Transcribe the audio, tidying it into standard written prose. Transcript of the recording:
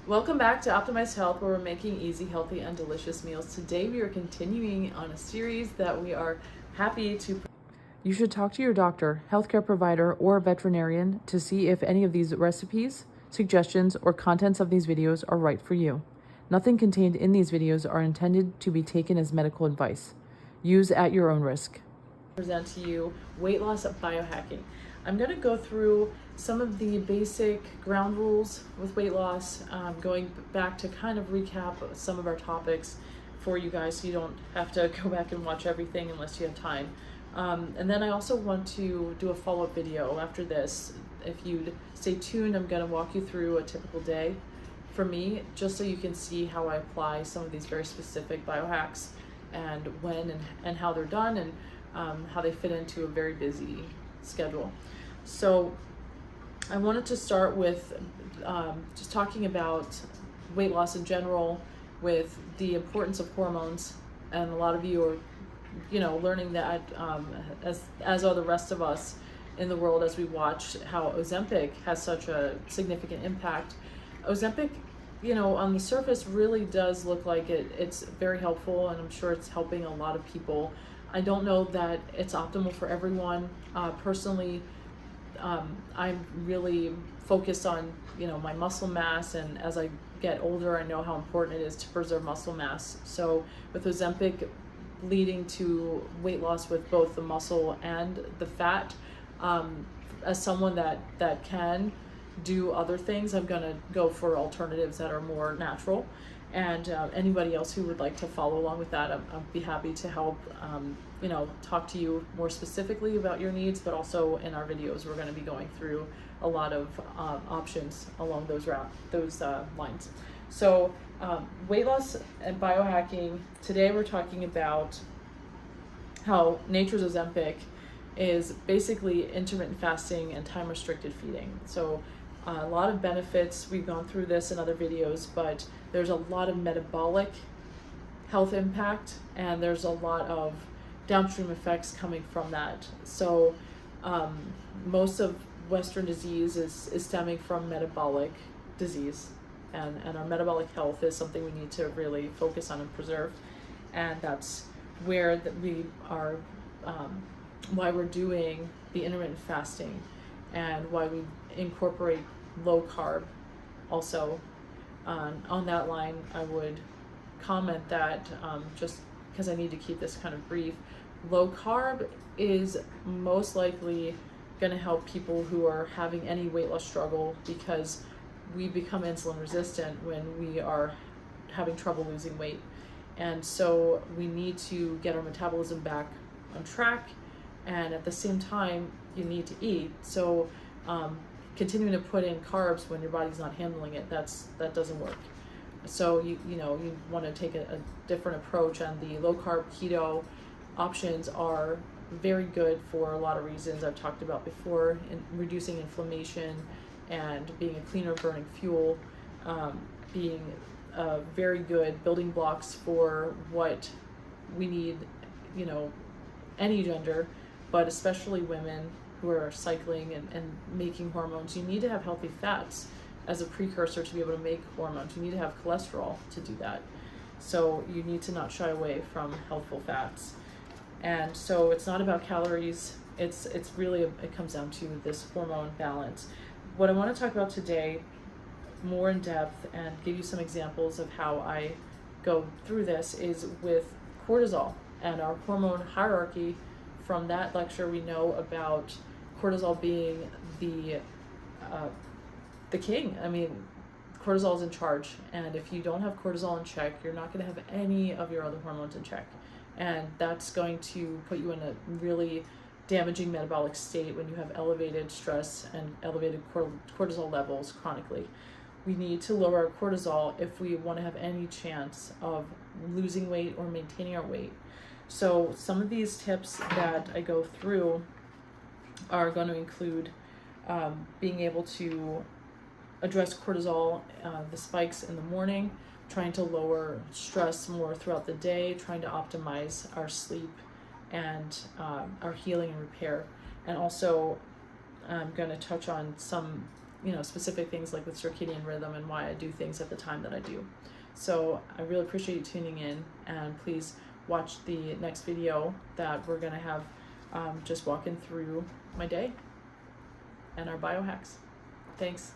Welcome back to Optimized Health, where we're making easy, healthy, and delicious meals. Today we are continuing on a series that we are happy to. You should talk to your doctor, healthcare provider, or veterinarian to see if any of these recipes, suggestions, or contents of these videos are right for you. Nothing contained in these videos are intended to be taken as medical advice. Use at your own risk. Present to you weight loss biohacking. I'm going to go through some of the basic ground rules with weight loss, going back to kind of recap some of our topics for you guys so you don't have to go back and watch everything unless you have time. And then I also want to do a follow-up video after this. If you'd stay tuned, I'm going to walk you through a typical day for me, just so you can see how I apply some of these very specific biohacks and when and how they're done, and how they fit into a very busy schedule. So I wanted to start with just talking about weight loss in general, with the importance of hormones. And a lot of you are, learning that as are the rest of us in the world, as we watch how Ozempic has such a significant impact. Ozempic, on the surface really does look like it's very helpful, and I'm sure it's helping a lot of people. I don't know that it's optimal for everyone. Personally, I'm really focused on, my muscle mass, and as I get older, I know how important it is to preserve muscle mass. So with Ozempic leading to weight loss with both the muscle and the fat, as someone that can do other things, I'm gonna go for alternatives that are more natural. And anybody else who would like to follow along with that, I'll be happy to help, talk to you more specifically about your needs, but also in our videos, we're going to be going through a lot of options along those lines. So weight loss and biohacking, today we're talking about how nature's Ozempic is basically intermittent fasting and time-restricted feeding. So a lot of benefits. We've gone through this in other videos, but there's a lot of metabolic health impact, and there's a lot of downstream effects coming from that. So most of Western disease is stemming from metabolic disease, and our metabolic health is something we need to really focus on and preserve. And that's where we are, why we're doing the intermittent fasting, and why we incorporate low carb. Also, on that line, I would comment that, just because I need to keep this kind of brief, low carb is most likely going to help people who are having any weight loss struggle, because we become insulin resistant when we are having trouble losing weight. And so we need to get our metabolism back on track, and at the same time you need to eat. So continuing to put in carbs when your body's not handling it, that doesn't work. So you want to take a different approach, and the low carb keto options are very good for a lot of reasons I've talked about before, in reducing inflammation and being a cleaner burning fuel, being very good building blocks for what we need, any gender, but especially women who are cycling and making hormones. You need to have healthy fats as a precursor to be able to make hormones. You need to have cholesterol to do that. So you need to not shy away from healthful fats. And so it's not about calories. It's really, it comes down to this hormone balance. What I want to talk about today more in depth and give you some examples of how I go through this is with cortisol and our hormone hierarchy. From that lecture, we know about cortisol being the king. I mean, cortisol is in charge, and if you don't have cortisol in check, you're not going to have any of your other hormones in check, and that's going to put you in a really damaging metabolic state when you have elevated stress and elevated cortisol levels chronically. We need to lower our cortisol if we want to have any chance of losing weight or maintaining our weight. So some of these tips that I go through are going to include being able to address cortisol, the spikes in the morning, trying to lower stress more throughout the day, trying to optimize our sleep and our healing and repair. And also I'm going to touch on some you know, specific things like with circadian rhythm and why I do things at the time that I do. So I really appreciate you tuning in, and please watch the next video that we're going to have just walking through my day and our biohacks. Thanks.